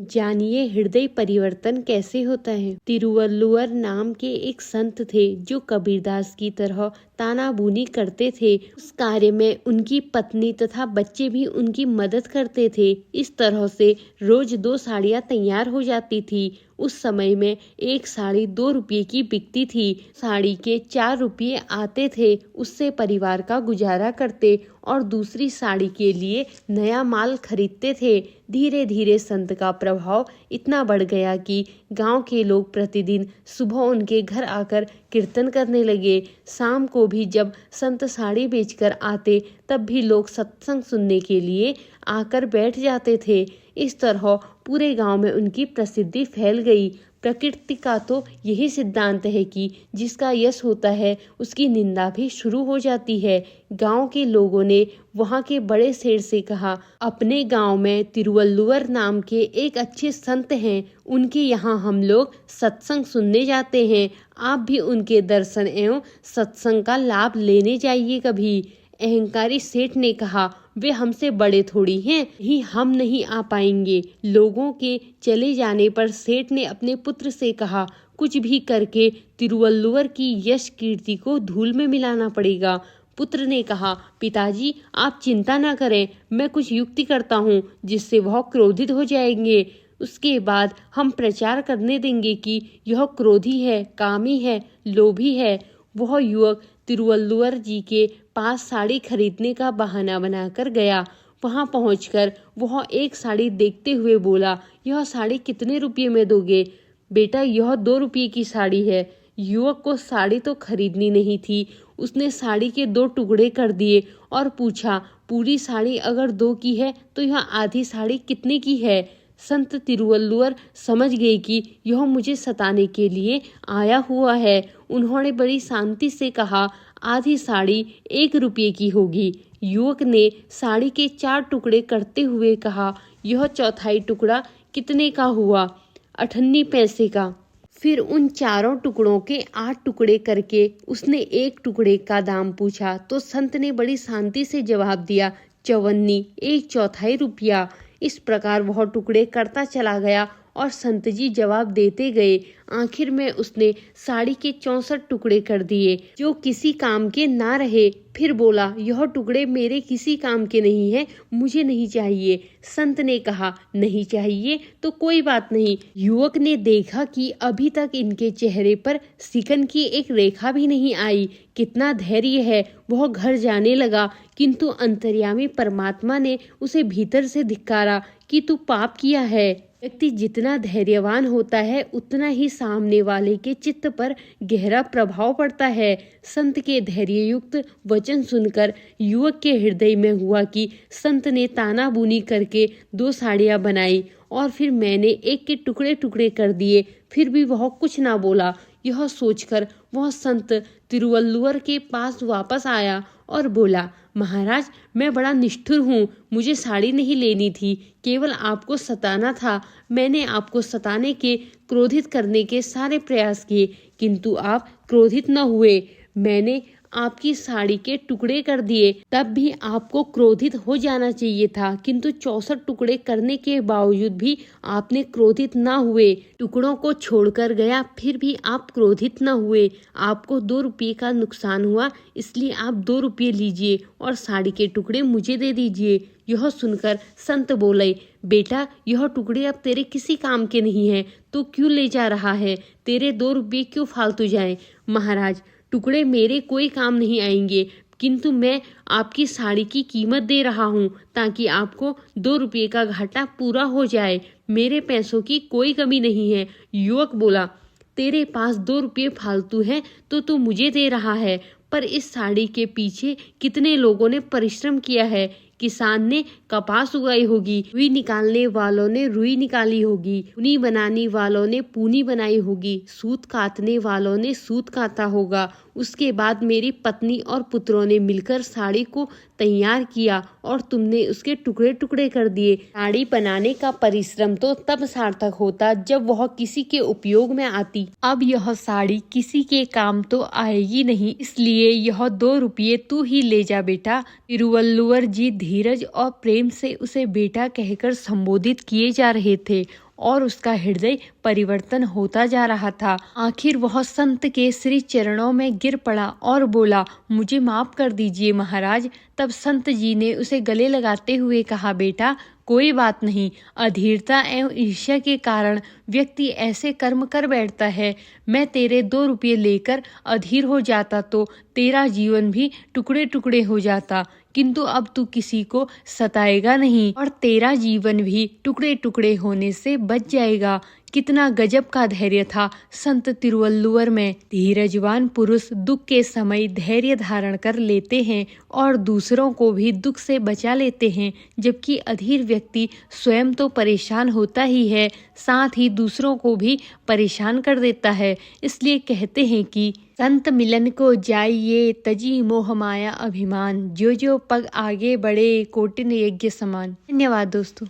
जानिए हृदय परिवर्तन कैसे होता है। तिरुवल्लुवर नाम के एक संत थे जो कबीरदास की तरह तानाबूनी करते थे। उस कार्य में उनकी पत्नी तथा बच्चे भी उनकी मदद करते थे। इस तरह से रोज 2 साड़ियाँ तैयार हो जाती थी। उस समय में एक साड़ी 2 रुपये की बिकती थी। साड़ी के 4 रुपये आते थे, उससे परिवार का गुजारा करते और दूसरी साड़ी के लिए नया माल खरीदते थे। धीरे धीरे संत का प्रभाव इतना बढ़ गया कि गांव के लोग प्रतिदिन सुबह उनके घर आकर कीर्तन करने लगे। शाम को भी जब संत साड़ी बेचकर आते तब भी लोग सत्संग सुनने के लिए आकर बैठ जाते थे। इस तरह पूरे गांव में उनकी प्रसिद्धि फैल गई। प्रकृति का तो यही सिद्धांत है कि जिसका यश होता है उसकी निंदा भी शुरू हो जाती है। गांव के लोगों ने वहां के बड़े सेठ से कहा, अपने गांव में तिरुवल्लुवर नाम के एक अच्छे संत हैं, उनके यहाँ हम लोग सत्संग सुनने जाते हैं। आप भी उनके दर्शन एवं सत्संग का लाभ लेने जाइए कभी। अहंकारी सेठ ने कहा, वे हमसे बड़े थोड़ी हैं, ही हम नहीं आ पाएंगे। लोगों के चले जाने पर सेठ ने अपने पुत्र से कहा, कुछ भी करके तिरुवल्लुवर की यश कीर्ति को धूल में मिलाना पड़ेगा। पुत्र ने कहा, पिताजी आप चिंता न करें, मैं कुछ युक्ति करता हूँ जिससे वह क्रोधित हो जाएंगे। उसके बाद हम प्रचार करने देंगे कि यह क्रोधी है, कामी है, लोभी है। वह युवक तिरुवल्लुवर जी के पास साड़ी खरीदने का बहाना बनाकर गया। वहां पहुंचकर वह एक साड़ी देखते हुए बोला, यह साड़ी कितने रुपये में दोगे? बेटा यह 2 रुपये की साड़ी है। युवक को साड़ी तो खरीदनी नहीं थी। उसने साड़ी के 2 टुकड़े कर दिए और पूछा, पूरी साड़ी अगर 2 की है तो यह आधी साड़ी कितने की है? संत तिरुवल्लुवर समझ गए कि यह मुझे सताने के लिए आया हुआ है। उन्होंने बड़ी शांति से कहा, आधी साड़ी 1 रुपये की होगी। युवक ने साड़ी के 4 टुकड़े करते हुए कहा, यह चौथाई टुकड़ा कितने का हुआ? 98 पैसे का। फिर उन चारों टुकड़ों के 8 टुकड़े करके उसने 1 टुकड़े का दाम पूछा तो संत ने बड़ी शांति से जवाब दिया, 54 1/4 रुपया। इस प्रकार वह टुकड़े करता चला गया और संत जी जवाब देते गए। आखिर में उसने साड़ी के 64 टुकड़े कर दिए जो किसी काम के ना रहे। फिर बोला, यह टुकड़े मेरे किसी काम के नहीं है, मुझे नहीं चाहिए। संत ने कहा, नहीं चाहिए तो कोई बात नहीं। युवक ने देखा कि अभी तक इनके चेहरे पर सिकन की एक रेखा भी नहीं आई। कितना धैर्य है। वह घर जाने लगा, किंतु अंतर्यामी परमात्मा ने उसे भीतर से धिक्कारा कि तू पाप किया है। व्यक्ति जितना धैर्यवान होता है उतना ही सामने वाले के चित्त पर गहरा प्रभाव पड़ता है। संत के धैर्ययुक्त वचन सुनकर युवक के हृदय में हुआ कि संत ने तानाबूनी करके 2 साड़ियाँ बनाई और फिर मैंने एक के टुकड़े टुकड़े कर दिए, फिर भी वह कुछ ना बोला। यह सोचकर वह संत तिरुवल्लुवर के पास वापस आया और बोला, महाराज मैं बड़ा निष्ठुर हूँ, मुझे साड़ी नहीं लेनी थी, केवल आपको सताना था। मैंने आपको सताने के, क्रोधित करने के सारे प्रयास किए, किंतु आप क्रोधित न हुए। मैंने आपकी साड़ी के टुकड़े कर दिए, तब भी आपको क्रोधित हो जाना चाहिए था, किंतु 64 टुकड़े करने के बावजूद भी आपने क्रोधित न हुए। टुकड़ों को छोड़कर गया फिर भी आप क्रोधित न हुए। आपको 2 रुपये का नुकसान हुआ, इसलिए आप 2 रुपये लीजिए और साड़ी के टुकड़े मुझे दे दीजिए। यह सुनकर संत बोले, बेटा यह टुकड़े अब तेरे किसी काम के नहीं है, तो क्यों ले जा रहा है? तेरे 2 रुपये क्यों फालतू जाए? महाराज टुकड़े मेरे कोई काम नहीं आएंगे, किंतु मैं आपकी साड़ी की कीमत दे रहा हूँ ताकि आपको 2 रुपये का घाटा पूरा हो जाए। मेरे पैसों की कोई कमी नहीं है। युवक बोला, तेरे पास 2 रुपये फालतू है तो तू मुझे दे रहा है, पर इस साड़ी के पीछे कितने लोगों ने परिश्रम किया है। किसान ने कपास उगाई होगी, रुई निकालने वालों ने रुई निकाली होगी, पूनी बनाने वालों ने पूनी बनाई होगी, सूत काटने वालों ने सूत काटा होगा। उसके बाद मेरी पत्नी और पुत्रों ने मिलकर साड़ी को तैयार किया और तुमने उसके टुकड़े टुकड़े कर दिए। साड़ी बनाने का परिश्रम तो तब सार्थक होता जब वह किसी के उपयोग में आती। अब यह साड़ी किसी के काम तो आएगी नहीं, इसलिए यह 2 रुपये तू ही ले जा बेटा। तिरुवल्लुवर जी धीरज और प्रेम प्रेम से उसे बेटा कहकर संबोधित किए जा रहे थे और उसका हृदय परिवर्तन होता जा रहा था। आखिर वह संत के श्री चरणों में गिर पड़ा और बोला, मुझे माफ कर दीजिए महाराज। तब संत जी ने उसे गले लगाते हुए कहा, बेटा कोई बात नहीं, अधीरता एवं ईर्ष्या के कारण व्यक्ति ऐसे कर्म कर बैठता है। मैं तेरे 2 रुपये लेकर अधीर हो जाता तो तेरा जीवन भी टुकड़े टुकड़े हो जाता, किंतु अब तू किसी को सताएगा नहीं और तेरा जीवन भी टुकड़े टुकड़े होने से बच जाएगा। कितना गजब का धैर्य था संत तिरुवल्लुवर में। धीरजवान पुरुष दुख के समय धैर्य धारण कर लेते हैं और दूसरों को भी दुख से बचा लेते हैं, जबकि अधीर व्यक्ति स्वयं तो परेशान होता ही है, साथ ही दूसरों को भी परेशान कर देता है। इसलिए कहते हैं कि संत मिलन को जाइए तजी मोह माया अभिमान, जो जो पग आगे बढ़े कोटिन यज्ञ समान। धन्यवाद दोस्तों।